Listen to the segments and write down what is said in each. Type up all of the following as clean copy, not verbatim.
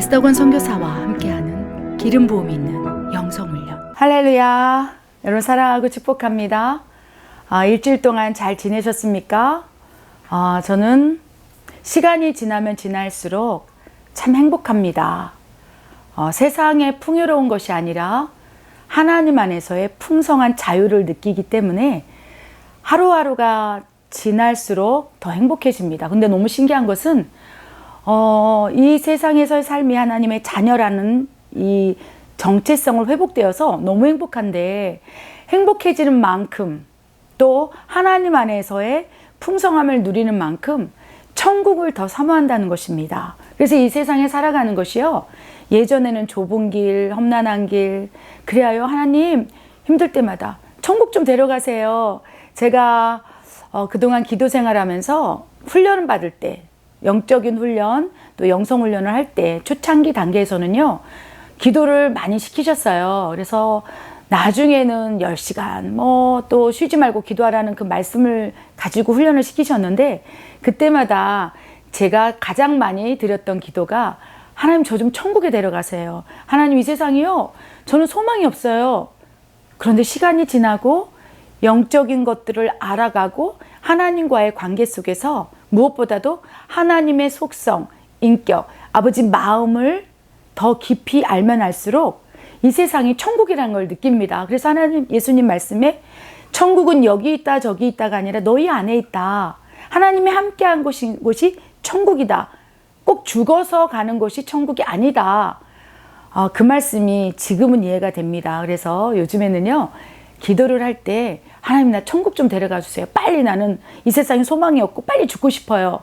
에스더건 선교사와 함께하는 기름 부음이 있는 영성훈련. 할렐루야. 여러분 사랑하고 축복합니다. 일주일 동안 잘 지내셨습니까? 저는 시간이 지나면 지날수록 참 행복합니다. 세상의 풍요로운 것이 아니라 하나님 안에서의 풍성한 자유를 느끼기 때문에 하루하루가 지날수록 더 행복해집니다. 근데 너무 신기한 것은 이 세상에서의 삶이 하나님의 자녀라는 이 정체성을 회복되어서 너무 행복한데, 행복해지는 만큼 또 하나님 안에서의 풍성함을 누리는 만큼 천국을 더 사모한다는 것입니다. 그래서 이 세상에 살아가는 것이요, 예전에는 좁은 길, 험난한 길, 그래야 하나님 힘들 때마다 천국 좀 데려가세요. 제가 그동안 기도 생활하면서 훈련을 받을 때, 영적인 훈련, 또 영성 훈련을 할 때 초창기 단계에서는요, 기도를 많이 시키셨어요. 그래서 나중에는 10시간 또 쉬지 말고 기도하라는 그 말씀을 가지고 훈련을 시키셨는데, 그때마다 제가 가장 많이 드렸던 기도가, 하나님 저 좀 천국에 데려가세요. 하나님 이 세상이요, 저는 소망이 없어요. 그런데 시간이 지나고 영적인 것들을 알아가고 하나님과의 관계 속에서 무엇보다도 하나님의 속성, 인격, 아버지 마음을 더 깊이 알면 알수록 이 세상이 천국이라는 걸 느낍니다. 그래서 하나님, 예수님 말씀에 천국은 여기 있다 저기 있다가 아니라 너희 안에 있다. 하나님이 함께한 곳이 천국이다. 꼭 죽어서 가는 곳이 천국이 아니다. 그 말씀이 지금은 이해가 됩니다. 그래서 요즘에는요, 기도를 할 때 하나님 나 천국 좀 데려가 주세요. 빨리, 나는 이 세상에 소망이 없고 빨리 죽고 싶어요.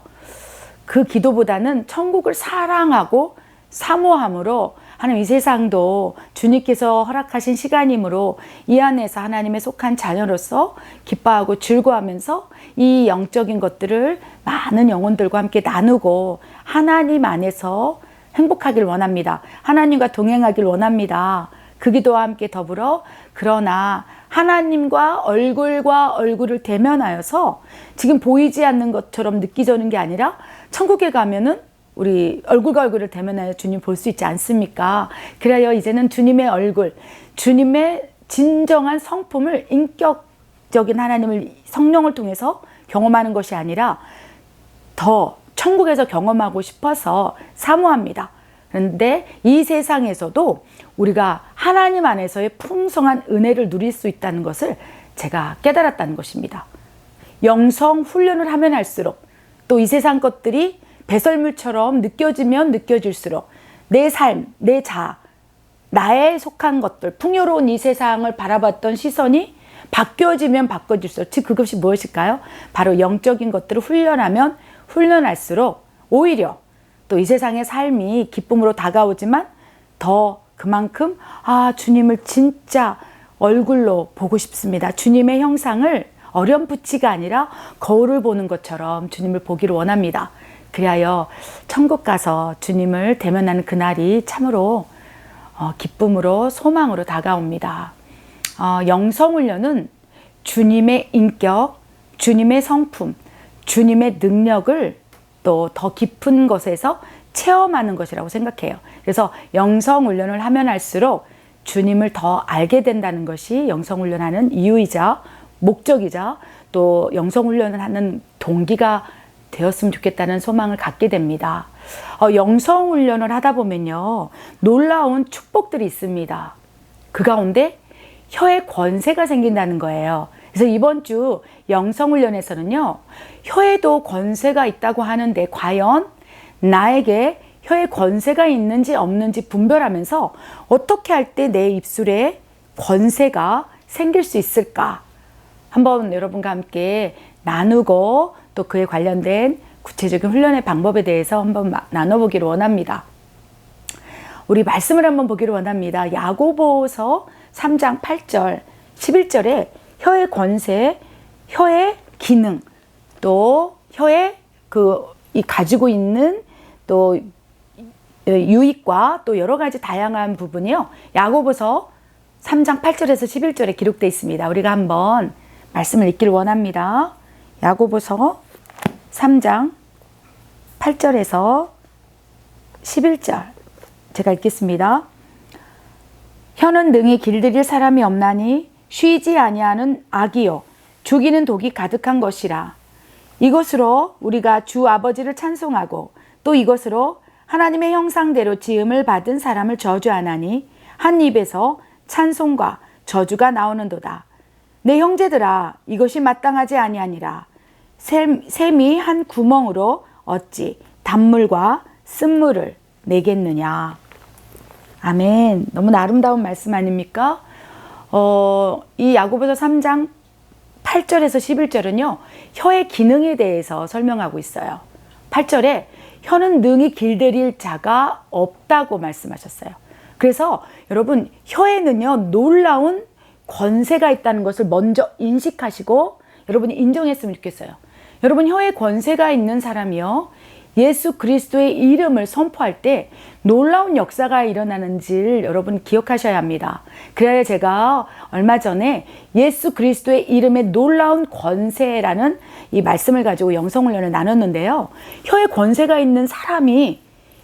그 기도보다는 천국을 사랑하고 사모함으로, 하나님 이 세상도 주님께서 허락하신 시간이므로 이 안에서 하나님의 속한 자녀로서 기뻐하고 즐거워하면서 이 영적인 것들을 많은 영혼들과 함께 나누고 하나님 안에서 행복하길 원합니다. 하나님과 동행하길 원합니다. 그 기도와 함께 더불어, 그러나 하나님과 얼굴을 대면하여서 지금 보이지 않는 것처럼 느끼져는 게 아니라, 천국에 가면은 우리 얼굴과 얼굴을 대면하여 주님 볼 수 있지 않습니까? 그래야 이제는 주님의 얼굴, 주님의 진정한 성품을, 인격적인 하나님을 성령을 통해서 경험하는 것이 아니라 더 천국에서 경험하고 싶어서 사모합니다. 그런데 이 세상에서도 우리가 하나님 안에서의 풍성한 은혜를 누릴 수 있다는 것을 제가 깨달았다는 것입니다. 영성 훈련을 하면 할수록, 또 이 세상 것들이 배설물처럼 느껴지면 느껴질수록 내 삶, 내 나에 속한 것들, 풍요로운 이 세상을 바라봤던 시선이 바뀌어지면 바뀌어질수록, 즉 그것이 무엇일까요? 바로 영적인 것들을 훈련하면 훈련할수록 오히려 또 이 세상의 삶이 기쁨으로 다가오지만 더 그만큼 주님을 진짜 얼굴로 보고 싶습니다. 주님의 형상을 어렴풋이가 아니라 거울을 보는 것처럼 주님을 보기를 원합니다. 그리하여 천국 가서 주님을 대면하는 그날이 참으로 기쁨으로 소망으로 다가옵니다. 영성훈련은 주님의 인격, 주님의 성품, 주님의 능력을 또 더 깊은 것에서 체험하는 것이라고 생각해요. 그래서 영성훈련을 하면 할수록 주님을 더 알게 된다는 것이 영성훈련하는 이유이자 목적이자, 또 영성훈련을 하는 동기가 되었으면 좋겠다는 소망을 갖게 됩니다. 영성훈련을 하다 보면요, 놀라운 축복들이 있습니다. 그 가운데 혀의 권세가 생긴다는 거예요. 그래서 이번 주 영성훈련에서는요, 혀에도 권세가 있다고 하는데 과연 나에게 혀에 권세가 있는지 없는지 분별하면서 어떻게 할 때 내 입술에 권세가 생길 수 있을까? 한번 여러분과 함께 나누고, 또 그에 관련된 구체적인 훈련의 방법에 대해서 한번 나눠보기를 원합니다. 우리 말씀을 한번 보기를 원합니다. 야고보서 3장 8절, 11절에 혀의 권세, 혀의 기능, 또 혀의 이 가지고 있는 또 유익과 또 여러 가지 다양한 부분이요, 야고보서 3장 8절에서 11절에 기록되어 있습니다. 우리가 한번 말씀을 읽기를 원합니다. 야고보서 3장 8절에서 11절. 제가 읽겠습니다. 혀는 능히 길들일 사람이 없나니 쉬지 아니하는 악이요 죽이는 독이 가득한 것이라. 이것으로 우리가 주 아버지를 찬송하고 또 이것으로 하나님의 형상대로 지음을 받은 사람을 저주하나니 한 입에서 찬송과 저주가 나오는도다. 내 형제들아, 이것이 마땅하지 아니하니라. 샘이 한 구멍으로 어찌 단물과 쓴물을 내겠느냐. 아멘. 너무 아름다운 말씀 아닙니까? 이 야고보서 3장 8절에서 11절은요, 혀의 기능에 대해서 설명하고 있어요. 8절에 혀는 능히 길들일 자가 없다고 말씀하셨어요. 그래서 여러분, 혀에는요, 놀라운 권세가 있다는 것을 먼저 인식하시고 여러분이 인정했으면 좋겠어요. 여러분, 혀에 권세가 있는 사람이요, 예수 그리스도의 이름을 선포할 때 놀라운 역사가 일어나는지를 여러분 기억하셔야 합니다. 그래야 제가 얼마 전에 예수 그리스도의 이름의 놀라운 권세라는 이 말씀을 가지고 영성훈련을 나눴는데요. 혀에 권세가 있는 사람이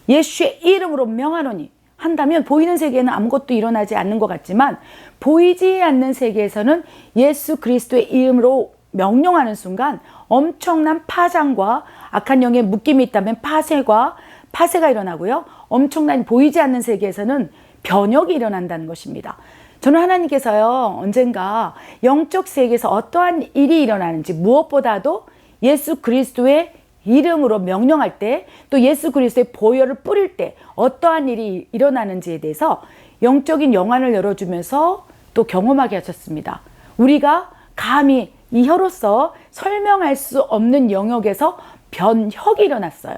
예수의 이름으로 명하노니 한다면 보이는 세계에는 아무것도 일어나지 않는 것 같지만 보이지 않는 세계에서는 예수 그리스도의 이름으로 명령하는 순간 엄청난 파장과 악한 영의 묶임이 있다면 파쇄가 일어나고요. 엄청난 보이지 않는 세계에서는 변혁이 일어난다는 것입니다. 저는 하나님께서요, 언젠가 영적 세계에서 어떠한 일이 일어나는지 무엇보다도 예수 그리스도의 이름으로 명령할 때, 또 예수 그리스도의 보혈을 뿌릴 때 어떠한 일이 일어나는지에 대해서 영적인 영안을 열어주면서 또 경험하게 하셨습니다. 우리가 감히 이 혀로서 설명할 수 없는 영역에서 변혁이 일어났어요.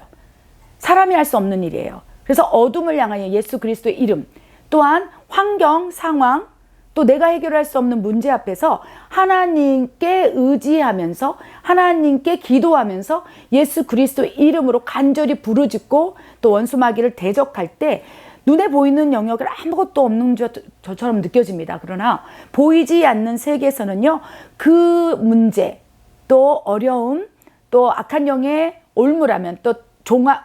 사람이 할 수 없는 일이에요. 그래서 어둠을 향하여 예수 그리스도의 이름, 또한 환경, 상황, 또 내가 해결할 수 없는 문제 앞에서 하나님께 의지하면서 하나님께 기도하면서 예수 그리스도의 이름으로 간절히 부르짖고 또 원수마귀를 대적할 때 눈에 보이는 영역을 아무것도 없는 것처럼 느껴집니다. 그러나 보이지 않는 세계에서는요, 그 문제, 또 어려움, 또 악한 영의 올무라면, 또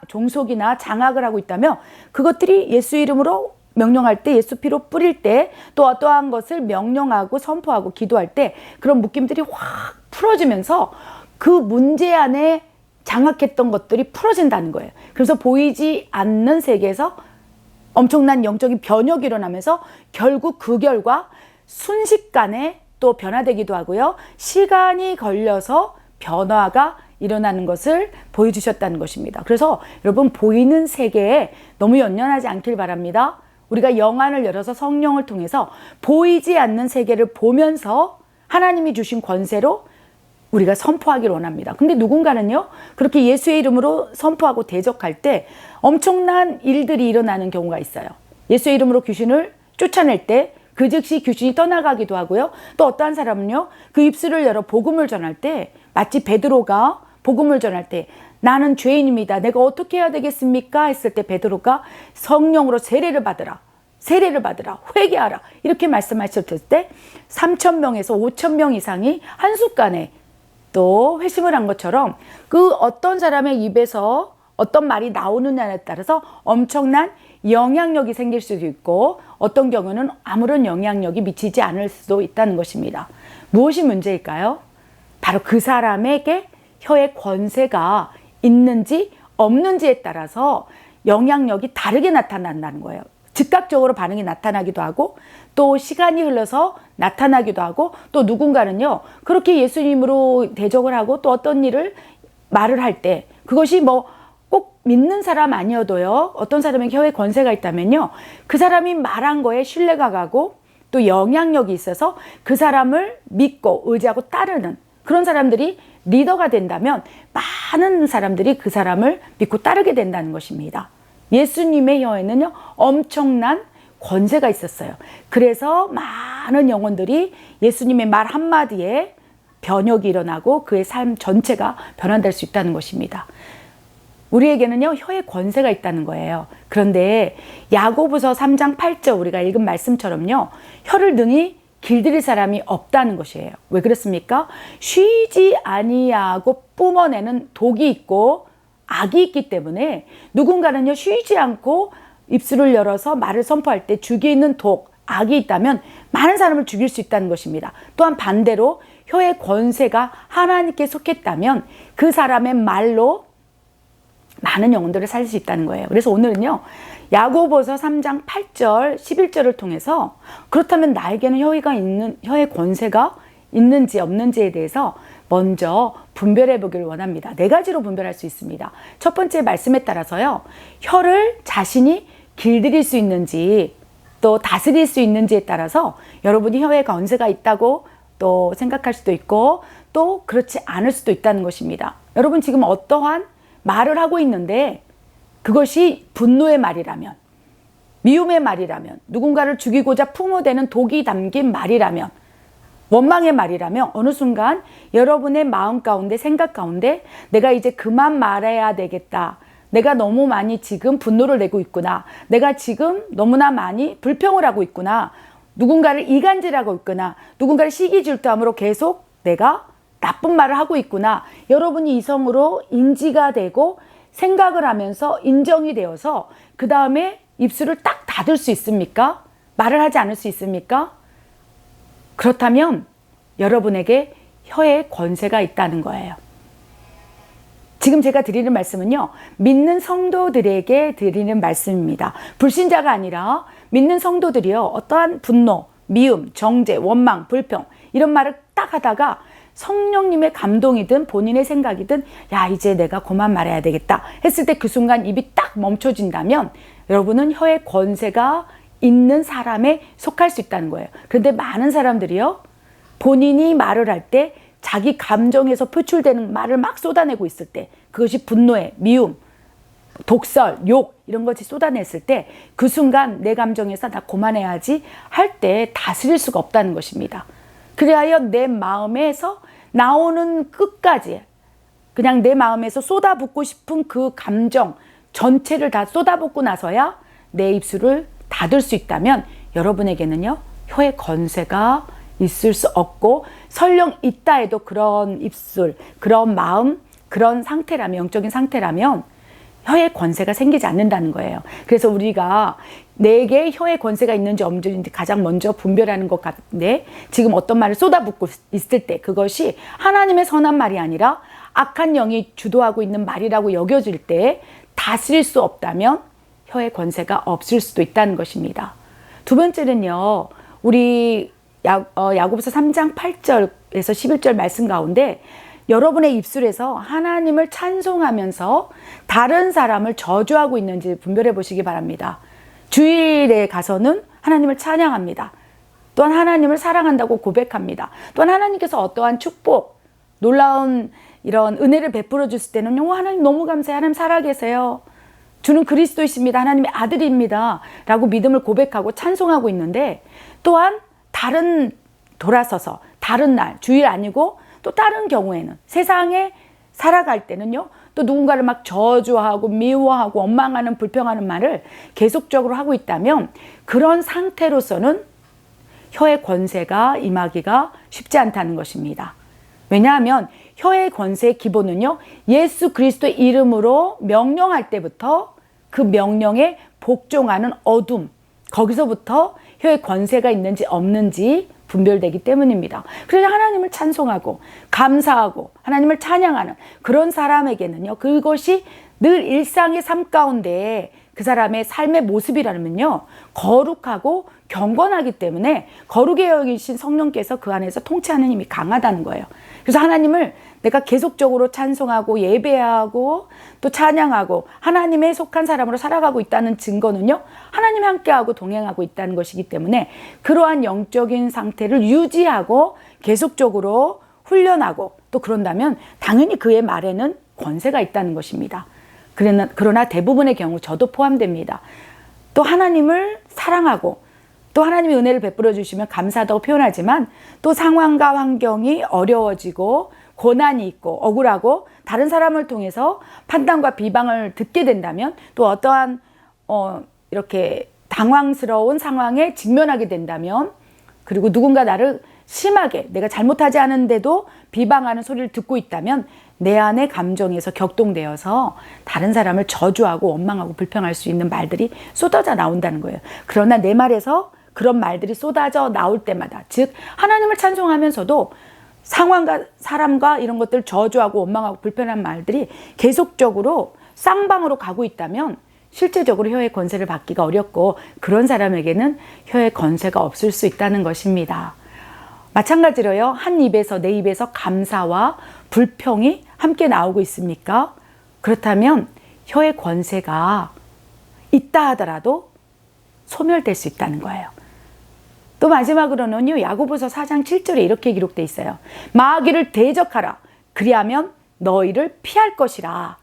종속이나 장악을 하고 있다면 그것들이 예수 이름으로 명령할 때, 예수 피로 뿌릴 때, 또 어떠한 것을 명령하고 선포하고 기도할 때 그런 묶임들이 확 풀어지면서 그 문제 안에 장악했던 것들이 풀어진다는 거예요. 그래서 보이지 않는 세계에서 엄청난 영적인 변혁이 일어나면서 결국 그 결과 순식간에 또 변화되기도 하고요. 시간이 걸려서 변화가 일어나는 것을 보여주셨다는 것입니다. 그래서 여러분, 보이는 세계에 너무 연연하지 않길 바랍니다. 우리가 영안을 열어서 성령을 통해서 보이지 않는 세계를 보면서 하나님이 주신 권세로 우리가 선포하기를 원합니다. 근데 누군가는요, 그렇게 예수의 이름으로 선포하고 대적할 때 엄청난 일들이 일어나는 경우가 있어요. 예수의 이름으로 귀신을 쫓아낼 때 그 즉시 귀신이 떠나가기도 하고요. 또 어떠한 사람은요, 그 입술을 열어 복음을 전할 때, 마치 베드로가 복음을 전할 때 나는 죄인입니다, 내가 어떻게 해야 되겠습니까? 했을 때 베드로가 성령으로 세례를 받으라, 회개하라, 이렇게 말씀하셨을 때 3,000명에서 5,000명 이상이 한순간에 또 회심을 한 것처럼 그 어떤 사람의 입에서 어떤 말이 나오느냐에 따라서 엄청난 영향력이 생길 수도 있고 어떤 경우는 아무런 영향력이 미치지 않을 수도 있다는 것입니다. 무엇이 문제일까요? 바로 그 사람에게 혀의 권세가 있는지 없는지에 따라서 영향력이 다르게 나타난다는 거예요. 즉각적으로 반응이 나타나기도 하고 또 시간이 흘러서 나타나기도 하고 또 누군가는요, 그렇게 예수님으로 대적을 하고 또 어떤 일을 말을 할 때 그것이 뭐 꼭 믿는 사람 아니어도요, 어떤 사람에게 혀의 권세가 있다면요, 그 사람이 말한 거에 신뢰가 가고 또 영향력이 있어서 그 사람을 믿고 의지하고 따르는 그런 사람들이 리더가 된다면 많은 사람들이 그 사람을 믿고 따르게 된다는 것입니다. 예수님의 혀에는요, 엄청난 권세가 있었어요. 그래서 많은 영혼들이 예수님의 말 한마디에 변혁이 일어나고 그의 삶 전체가 변환될 수 있다는 것입니다. 우리에게는요, 혀의 권세가 있다는 거예요. 그런데 야고보서 3장 8절 우리가 읽은 말씀처럼요, 혀를 능히 길들일 사람이 없다는 것이에요. 왜 그렇습니까? 쉬지 아니하고 뿜어내는 독이 있고 악이 있기 때문에 누군가는요, 쉬지 않고 입술을 열어서 말을 선포할 때 죽이는 독, 악이 있다면 많은 사람을 죽일 수 있다는 것입니다. 또한 반대로 혀의 권세가 하나님께 속했다면 그 사람의 말로 많은 영혼들을 살릴 수 있다는 거예요. 그래서 오늘은요, 야고보서 3장 8절, 11절을 통해서 그렇다면 나에게는 혀의 권세가 있는지 없는지에 대해서 먼저 분별해 보기를 원합니다. 4가지로 분별할 수 있습니다. 첫 번째 말씀에 따라서요, 혀를 자신이 길들일 수 있는지 또 다스릴 수 있는지에 따라서 여러분이 혀에 권세가 있다고 또 생각할 수도 있고 또 그렇지 않을 수도 있다는 것입니다. 여러분 지금 어떠한 말을 하고 있는데 그것이 분노의 말이라면, 미움의 말이라면, 누군가를 죽이고자 품어대는 독이 담긴 말이라면, 원망의 말이라면 어느 순간 여러분의 마음 가운데, 생각 가운데 내가 이제 그만 말해야 되겠다. 내가 너무 많이 지금 분노를 내고 있구나. 내가 지금 너무나 많이 불평을 하고 있구나. 누군가를 이간질하고 있구나. 누군가를 시기질투함으로 계속 내가 나쁜 말을 하고 있구나. 여러분이 이성으로 인지가 되고 생각을 하면서 인정이 되어서 그 다음에 입술을 딱 닫을 수 있습니까? 말을 하지 않을 수 있습니까? 그렇다면 여러분에게 혀의 권세가 있다는 거예요. 지금 제가 드리는 말씀은요, 믿는 성도들에게 드리는 말씀입니다. 불신자가 아니라 믿는 성도들이요, 어떠한 분노, 미움, 정죄, 원망, 불평 이런 말을 딱 하다가 성령님의 감동이든 본인의 생각이든 야, 이제 내가 그만 말해야 되겠다 했을 때 그 순간 입이 딱 멈춰진다면 여러분은 혀의 권세가 있는 사람에 속할 수 있다는 거예요. 그런데 많은 사람들이요, 본인이 말을 할 때 자기 감정에서 표출되는 말을 막 쏟아내고 있을 때, 그것이 분노에, 미움, 독설, 욕 이런 것이 쏟아냈을 때 그 순간 내 감정에서 나 그만해야지 할 때 다스릴 수가 없다는 것입니다. 그리하여 내 마음에서 나오는 끝까지 그냥 내 마음에서 쏟아붓고 싶은 그 감정 전체를 다 쏟아붓고 나서야 내 입술을 닫을 수 있다면 여러분에게는요, 혀의 권세가 있을 수 없고 설령 있다 해도 그런 입술, 그런 마음, 그런 상태라면, 영적인 상태라면 혀의 권세가 생기지 않는다는 거예요. 그래서 우리가 내게 혀의 권세가 있는지 없는지 가장 먼저 분별하는 것 같은데, 지금 어떤 말을 쏟아붓고 있을 때 그것이 하나님의 선한 말이 아니라 악한 영이 주도하고 있는 말이라고 여겨질 때 다스릴 수 없다면 혀의 권세가 없을 수도 있다는 것입니다. 두 번째는요, 우리 야고보서 3장 8절에서 11절 말씀 가운데 여러분의 입술에서 하나님을 찬송하면서 다른 사람을 저주하고 있는지 분별해 보시기 바랍니다. 주일에 가서는 하나님을 찬양합니다. 또한 하나님을 사랑한다고 고백합니다. 또한 하나님께서 어떠한 축복, 놀라운 이런 은혜를 베풀어 주실 때는 하나님 너무 감사해요. 하나님 살아계세요. 주는 그리스도이십니다. 하나님의 아들입니다. 라고 믿음을 고백하고 찬송하고 있는데, 또한 돌아서서 다른 날, 주일 아니고 또 다른 경우에는 세상에 살아갈 때는요, 또 누군가를 막 저주하고 미워하고 원망하는 불평하는 말을 계속적으로 하고 있다면 그런 상태로서는 혀의 권세가 임하기가 쉽지 않다는 것입니다. 왜냐하면 혀의 권세의 기본은요, 예수 그리스도의 이름으로 명령할 때부터 그 명령에 복종하는 어둠, 거기서부터 혀의 권세가 있는지 없는지 분별되기 때문입니다. 그래서 하나님을 찬송하고 감사하고 하나님을 찬양하는 그런 사람에게는요, 그것이 늘 일상의 삶 가운데 그 사람의 삶의 모습이라면요, 거룩하고 경건하기 때문에 거룩에 여기신 성령께서 그 안에서 통치하는 힘이 강하다는 거예요. 그래서 하나님을 내가 계속적으로 찬송하고 예배하고 또 찬양하고 하나님에 속한 사람으로 살아가고 있다는 증거는요, 하나님이 함께하고 동행하고 있다는 것이기 때문에 그러한 영적인 상태를 유지하고 계속적으로 훈련하고 또 그런다면 당연히 그의 말에는 권세가 있다는 것입니다. 그러나 대부분의 경우 저도 포함됩니다. 또 하나님을 사랑하고 또 하나님의 은혜를 베풀어 주시면 감사하다고 표현하지만 또 상황과 환경이 어려워지고 고난이 있고 억울하고 다른 사람을 통해서 판단과 비방을 듣게 된다면 또 어떠한 이렇게 당황스러운 상황에 직면하게 된다면, 그리고 누군가 나를 심하게 내가 잘못하지 않은데도 비방하는 소리를 듣고 있다면 내 안의 감정에서 격동되어서 다른 사람을 저주하고 원망하고 불평할 수 있는 말들이 쏟아져 나온다는 거예요. 그러나 내 말에서 그런 말들이 쏟아져 나올 때마다, 즉 하나님을 찬송하면서도 상황과 사람과 이런 것들 저주하고 원망하고 불편한 말들이 계속적으로 쌍방으로 가고 있다면 실제적으로 혀의 권세를 받기가 어렵고, 그런 사람에게는 혀의 권세가 없을 수 있다는 것입니다. 마찬가지로요, 한 입에서 내 입에서 감사와 불평이 함께 나오고 있습니까? 그렇다면 혀의 권세가 있다 하더라도 소멸될 수 있다는 거예요. 또 마지막으로는요, 야고보서 4장 7절에 이렇게 기록되어 있어요. 마귀를 대적하라. 그리하면 너희를 피할 것이라.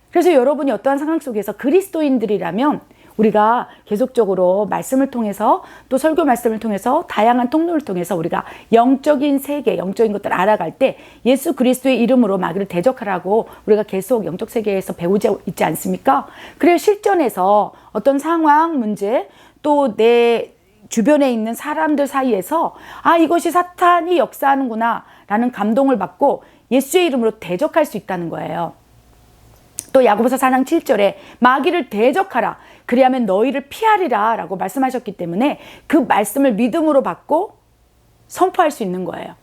그래서 여러분이 어떠한 상황 속에서 그리스도인들이라면 우리가 계속적으로 말씀을 통해서, 또 설교 말씀을 통해서, 다양한 통로를 통해서 우리가 영적인 세계, 영적인 것들을 알아갈 때 예수 그리스도의 이름으로 마귀를 대적하라고 우리가 계속 영적 세계에서 배우지 있지 않습니까? 그래서 실전에서 어떤 상황, 문제, 또 내 주변에 있는 사람들 사이에서 이것이 사탄이 역사하는구나 라는 감동을 받고 예수의 이름으로 대적할 수 있다는 거예요. 또 야고보서 4장 7절에 마귀를 대적하라. 그리하면 너희를 피하리라 라고 말씀하셨기 때문에 그 말씀을 믿음으로 받고 선포할 수 있는 거예요.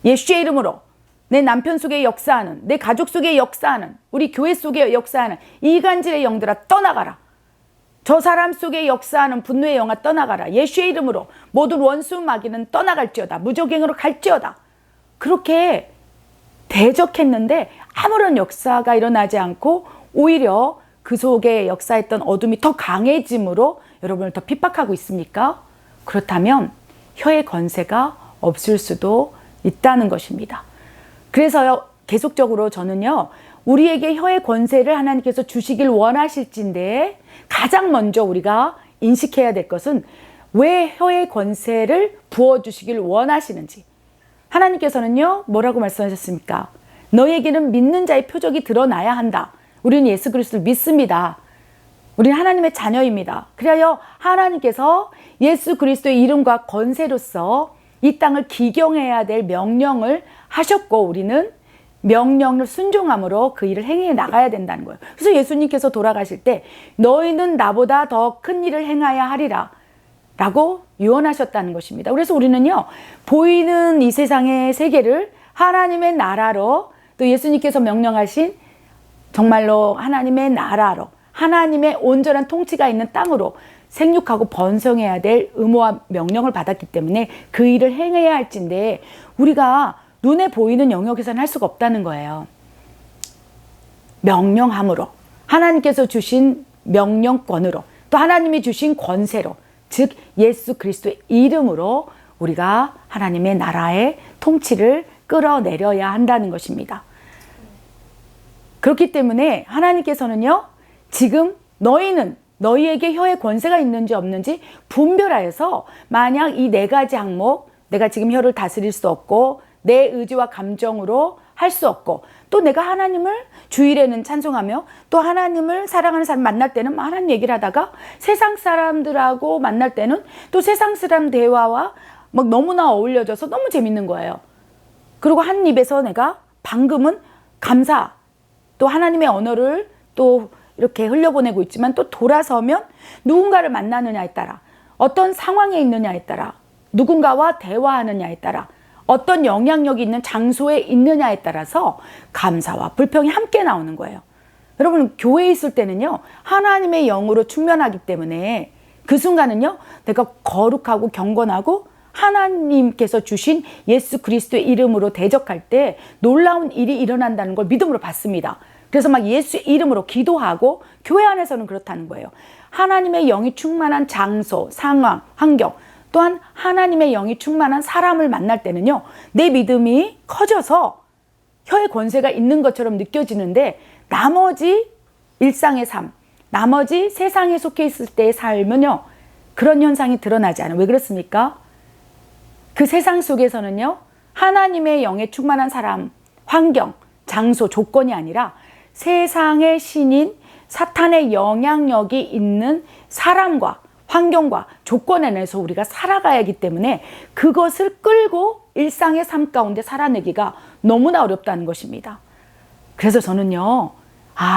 예수의 이름으로 내 남편 속에 역사하는, 내 가족 속에 역사하는, 우리 교회 속에 역사하는 이간질의 영들아 떠나가라. 저 사람 속에 역사하는 분노의 영아 떠나가라. 예수의 이름으로 모든 원수 마귀는 떠나갈지어다. 무적행으로 갈지어다. 그렇게 대적했는데 아무런 역사가 일어나지 않고 오히려 그 속에 역사했던 어둠이 더 강해짐으로 여러분을 더 핍박하고 있습니까? 그렇다면 혀의 권세가 없을 수도 있다는 것입니다. 그래서요, 계속적으로 저는요, 우리에게 혀의 권세를 하나님께서 주시길 원하실진데 가장 먼저 우리가 인식해야 될 것은 왜 혀의 권세를 부어주시길 원하시는지. 하나님께서는요, 뭐라고 말씀하셨습니까? 너에게는 믿는 자의 표적이 드러나야 한다. 우리는 예수 그리스도를 믿습니다. 우리는 하나님의 자녀입니다. 그래야 하나님께서 예수 그리스도의 이름과 권세로서 이 땅을 기경해야 될 명령을 하셨고, 우리는 명령을 순종함으로 그 일을 행해 나가야 된다는 거예요. 그래서 예수님께서 돌아가실 때 너희는 나보다 더 큰 일을 행하야 하리라 라고 유언하셨다는 것입니다. 그래서 우리는요, 보이는 이 세상의 세계를 하나님의 나라로, 또 예수님께서 명령하신 정말로 하나님의 나라로, 하나님의 온전한 통치가 있는 땅으로 생육하고 번성해야 될 의무와 명령을 받았기 때문에 그 일을 행해야 할진데 우리가 눈에 보이는 영역에서는 할 수가 없다는 거예요. 명령함으로, 하나님께서 주신 명령권으로, 또 하나님이 주신 권세로, 즉 예수 그리스도의 이름으로 우리가 하나님의 나라의 통치를 끌어내려야 한다는 것입니다. 그렇기 때문에 하나님께서는요, 지금 너희에게 혀의 권세가 있는지 없는지 분별하여서, 만약 이 4가지 항목, 내가 지금 혀를 다스릴 수 없고 내 의지와 감정으로 할 수 없고, 또 내가 하나님을 주일에는 찬송하며 또 하나님을 사랑하는 사람 만날 때는 하나님 얘기를 하다가 세상 사람들하고 만날 때는 또 세상 사람 대화와 막 너무나 어울려져서 너무 재밌는 거예요. 그리고 한 입에서 내가 방금은 감사, 또 하나님의 언어를 또 이렇게 흘려보내고 있지만, 또 돌아서면 누군가를 만나느냐에 따라, 어떤 상황에 있느냐에 따라, 누군가와 대화하느냐에 따라, 어떤 영향력이 있는 장소에 있느냐에 따라서 감사와 불평이 함께 나오는 거예요. 여러분, 교회에 있을 때는요, 하나님의 영으로 충만하기 때문에 그 순간은요, 내가 거룩하고 경건하고 하나님께서 주신 예수 그리스도의 이름으로 대적할 때 놀라운 일이 일어난다는 걸 믿음으로 받습니다. 그래서 막 예수 이름으로 기도하고, 교회 안에서는 그렇다는 거예요. 하나님의 영이 충만한 장소, 상황, 환경, 또한 하나님의 영이 충만한 사람을 만날 때는요, 내 믿음이 커져서 혀의 권세가 있는 것처럼 느껴지는데, 나머지 일상의 삶, 나머지 세상에 속해 있을 때의 삶은요, 그런 현상이 드러나지 않아요. 왜 그렇습니까? 그 세상 속에서는요, 하나님의 영에 충만한 사람, 환경, 장소, 조건이 아니라 세상의 신인 사탄의 영향력이 있는 사람과 환경과 조건 안에서 우리가 살아가야 하기 때문에 그것을 끌고 일상의 삶 가운데 살아내기가 너무나 어렵다는 것입니다. 그래서 저는요,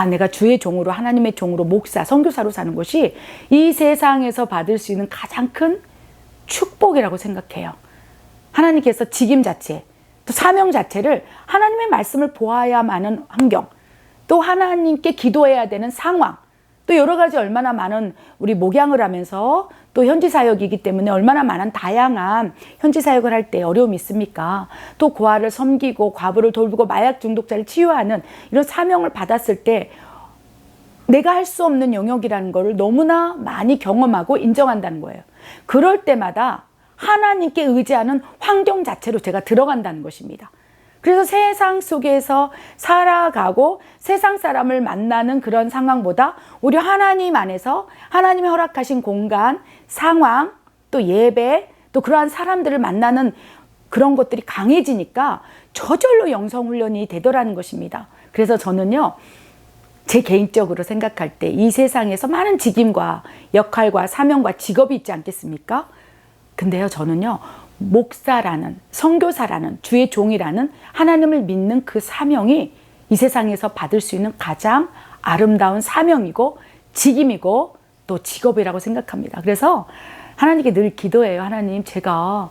내가 주의 종으로, 하나님의 종으로, 목사, 선교사로 사는 것이 이 세상에서 받을 수 있는 가장 큰 축복이라고 생각해요. 하나님께서 직임 자체, 또 사명 자체를 하나님의 말씀을 보아야만 하는 환경, 또 하나님께 기도해야 되는 상황, 또 여러 가지 얼마나 많은 우리 목양을 하면서 또 현지 사역이기 때문에 얼마나 많은 다양한 현지 사역을 할 때 어려움이 있습니까? 또 고아를 섬기고 과부를 돌보고 마약 중독자를 치유하는 이런 사명을 받았을 때 내가 할 수 없는 영역이라는 것을 너무나 많이 경험하고 인정한다는 거예요. 그럴 때마다 하나님께 의지하는 환경 자체로 제가 들어간다는 것입니다. 그래서 세상 속에서 살아가고 세상 사람을 만나는 그런 상황보다 오히려 하나님 안에서 하나님이 허락하신 공간, 상황, 또 예배, 또 그러한 사람들을 만나는 그런 것들이 강해지니까 저절로 영성훈련이 되더라는 것입니다. 그래서 저는요, 제 개인적으로 생각할 때 이 세상에서 많은 직임과 역할과 사명과 직업이 있지 않겠습니까? 근데요, 저는요, 목사라는, 선교사라는, 주의 종이라는 하나님을 믿는 그 사명이 이 세상에서 받을 수 있는 가장 아름다운 사명이고 직임이고 또 직업이라고 생각합니다. 그래서 하나님께 늘 기도해요. 하나님, 제가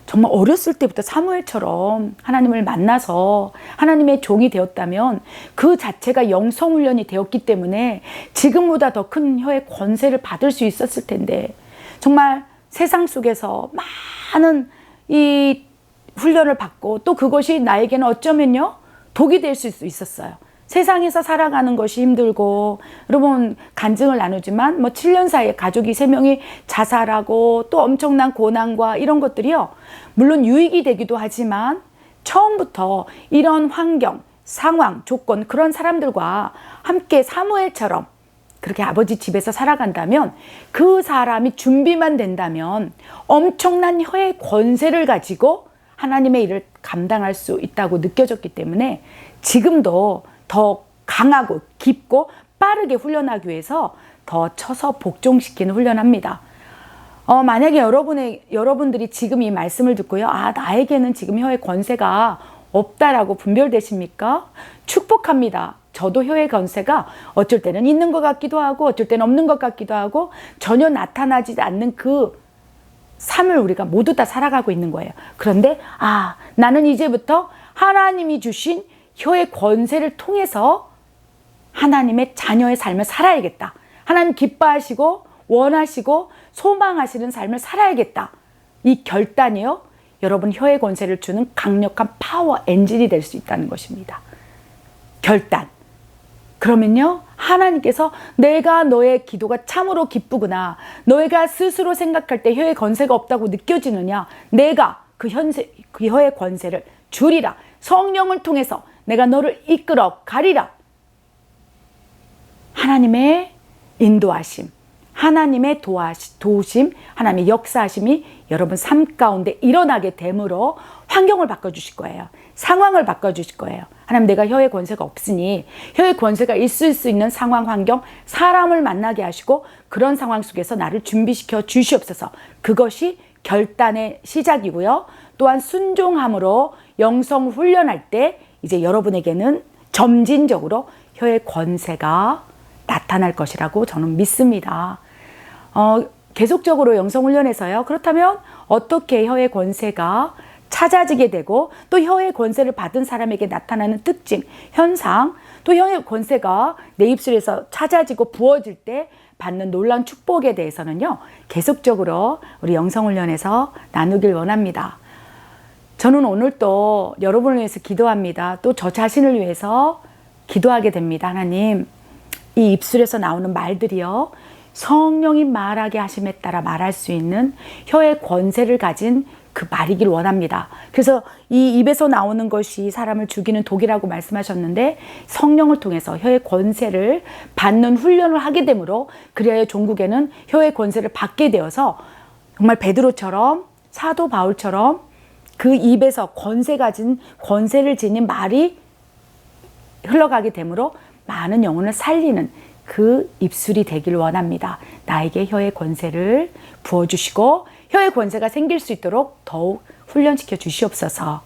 정말 어렸을 때부터 사무엘처럼 하나님을 만나서 하나님의 종이 되었다면 그 자체가 영성훈련이 되었기 때문에 지금보다 더 큰 혀의 권세를 받을 수 있었을 텐데, 정말 세상 속에서 많은 이 훈련을 받고 또 그것이 나에게는 어쩌면요, 독이 될 수 있었어요. 세상에서 살아가는 것이 힘들고, 여러분 간증을 나누지만 7년 사이에 가족이 3명이 자살하고 또 엄청난 고난과 이런 것들이요, 물론 유익이 되기도 하지만 처음부터 이런 환경, 상황, 조건, 그런 사람들과 함께 사무엘처럼 그렇게 아버지 집에서 살아간다면, 그 사람이 준비만 된다면 엄청난 혀의 권세를 가지고 하나님의 일을 감당할 수 있다고 느껴졌기 때문에 지금도 더 강하고 깊고 빠르게 훈련하기 위해서 더 쳐서 복종시키는 훈련합니다. 만약에 여러분들이 지금 이 말씀을 듣고요, 나에게는 지금 혀의 권세가 없다라고 분별되십니까? 축복합니다. 저도 혀의 권세가 어쩔 때는 있는 것 같기도 하고 어쩔 때는 없는 것 같기도 하고 전혀 나타나지 않는 그 삶을 우리가 모두 다 살아가고 있는 거예요. 그런데 나는 이제부터 하나님이 주신 혀의 권세를 통해서 하나님의 자녀의 삶을 살아야겠다. 하나님 기뻐하시고 원하시고 소망하시는 삶을 살아야겠다. 이 결단이요, 여러분 혀의 권세를 주는 강력한 파워 엔진이 될 수 있다는 것입니다. 결단. 그러면요, 하나님께서 내가 너의 기도가 참으로 기쁘구나, 너희가 스스로 생각할 때 혀의 권세가 없다고 느껴지느냐, 내가 그 혀의 권세를 주리라. 성령을 통해서 내가 너를 이끌어 가리라. 하나님의 인도하심, 하나님의 도우심, 하나님의 역사하심이 여러분 삶 가운데 일어나게 됨으로 환경을 바꿔주실 거예요. 상황을 바꿔주실 거예요. 하나님, 내가 혀의 권세가 없으니 혀의 권세가 있을 수 있는 상황, 환경, 사람을 만나게 하시고 그런 상황 속에서 나를 준비시켜 주시옵소서. 그것이 결단의 시작이고요. 또한 순종함으로 영성 훈련할 때 이제 여러분에게는 점진적으로 혀의 권세가 나타날 것이라고 저는 믿습니다. 계속적으로 영성훈련에서요, 그렇다면 어떻게 혀의 권세가 찾아지게 되고 또 혀의 권세를 받은 사람에게 나타나는 특징, 현상, 또 혀의 권세가 내 입술에서 찾아지고 부어질 때 받는 놀라운 축복에 대해서는요, 계속적으로 우리 영성훈련에서 나누길 원합니다. 저는 오늘 또 여러분을 위해서 기도합니다. 또 저 자신을 위해서 기도하게 됩니다. 하나님, 이 입술에서 나오는 말들이요, 성령이 말하게 하심에 따라 말할 수 있는 혀의 권세를 가진 그 말이길 원합니다. 그래서 이 입에서 나오는 것이 사람을 죽이는 독이라고 말씀하셨는데, 성령을 통해서 혀의 권세를 받는 훈련을 하게 되므로 그래야 종국에는 혀의 권세를 받게 되어서 정말 베드로처럼, 사도 바울처럼 그 입에서 권세를 지닌 말이 흘러가게 되므로 많은 영혼을 살리는 그 입술이 되길 원합니다. 나에게 혀의 권세를 부어주시고 혀의 권세가 생길 수 있도록 더욱 훈련시켜 주시옵소서.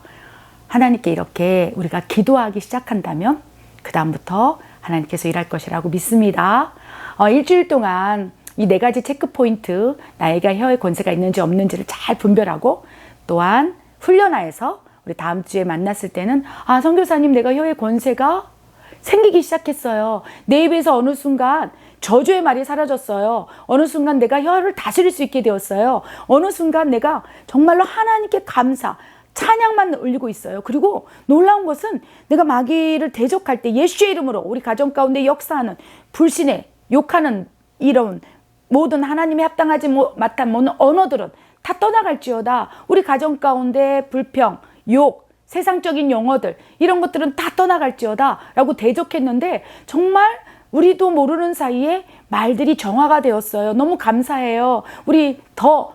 하나님께 이렇게 우리가 기도하기 시작한다면 그 다음부터 하나님께서 일할 것이라고 믿습니다. 일주일 동안 이 4가지 체크포인트, 나에게 혀의 권세가 있는지 없는지를 잘 분별하고 또한 훈련하여서 우리 다음 주에 만났을 때는 선교사님, 내가 혀의 권세가 생기기 시작했어요. 내 입에서 어느 순간 저주의 말이 사라졌어요. 어느 순간 내가 혀를 다스릴 수 있게 되었어요. 어느 순간 내가 정말로 하나님께 감사, 찬양만 올리고 있어요. 그리고 놀라운 것은 내가 마귀를 대적할 때 예수의 이름으로 우리 가정 가운데 역사하는 불신에 욕하는 이런 모든 하나님에 합당하지 못한 모든 언어들은 다 떠나갈지어다. 우리 가정 가운데 불평, 욕, 세상적인 용어들 이런 것들은 다 떠나갈지어다 라고 대적했는데 정말 우리도 모르는 사이에 말들이 정화가 되었어요. 너무 감사해요. 우리 더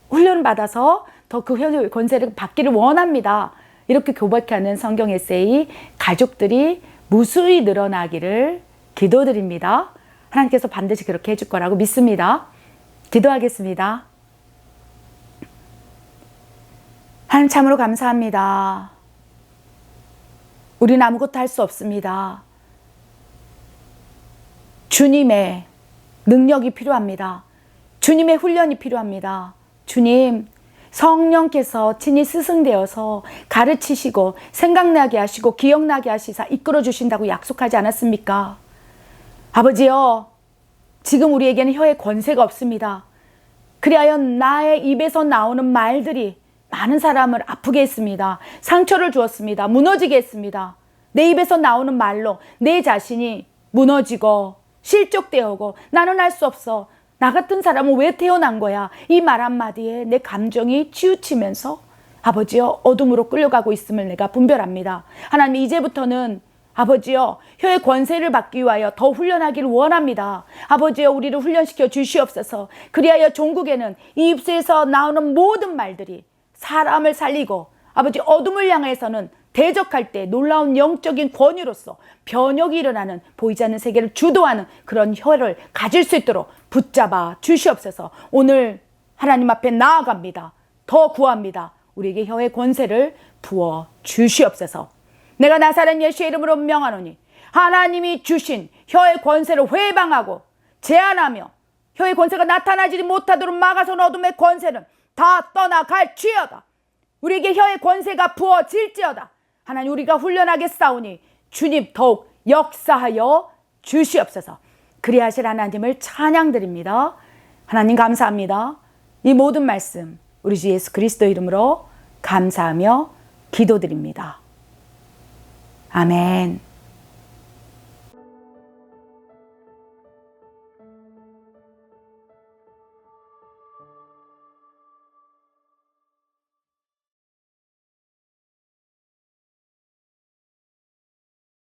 훈련 받아서 더 그 혀의 권세를 받기를 원합니다. 이렇게 고백하는 성경 에세이 가족들이 무수히 늘어나기를 기도드립니다. 하나님께서 반드시 그렇게 해줄 거라고 믿습니다. 기도하겠습니다. 하나님 참으로 감사합니다. 우리는 아무것도 할 수 없습니다. 주님의 능력이 필요합니다. 주님의 훈련이 필요합니다. 주님, 성령께서 친히 스승되어서 가르치시고 생각나게 하시고 기억나게 하시사 이끌어 주신다고 약속하지 않았습니까? 아버지여, 지금 우리에게는 혀의 권세가 없습니다. 그리하여 나의 입에서 나오는 말들이 많은 사람을 아프게 했습니다. 상처를 주었습니다. 무너지게 했습니다. 내 입에서 나오는 말로 내 자신이 무너지고 실족되고 나는 할 수 없어. 나 같은 사람은 왜 태어난 거야? 이 말 한마디에 내 감정이 치우치면서 아버지여 어둠으로 끌려가고 있음을 내가 분별합니다. 하나님, 이제부터는 아버지여 혀의 권세를 받기 위하여 더 훈련하기를 원합니다. 아버지여 우리를 훈련시켜 주시옵소서. 그리하여 종국에는 이 입술에서 나오는 모든 말들이 사람을 살리고 아버지 어둠을 향해서는 대적할 때 놀라운 영적인 권위로서 변혁이 일어나는 보이지 않는 세계를 주도하는 그런 혀를 가질 수 있도록 붙잡아 주시옵소서. 오늘 하나님 앞에 나아갑니다. 더 구합니다. 우리에게 혀의 권세를 부어 주시옵소서. 내가 나사렛 예수의 이름으로 명하노니 하나님이 주신 혀의 권세를 회방하고 제한하며 혀의 권세가 나타나지 못하도록 막아선 어둠의 권세는 다 떠나갈지어다. 우리에게 혀의 권세가 부어질지어다. 하나님, 우리가 훈련하겠사오니 주님 더욱 역사하여 주시옵소서. 그리하실 하나님을 찬양드립니다. 하나님 감사합니다. 이 모든 말씀 우리 주 예수 그리스도 이름으로 감사하며 기도드립니다. 아멘.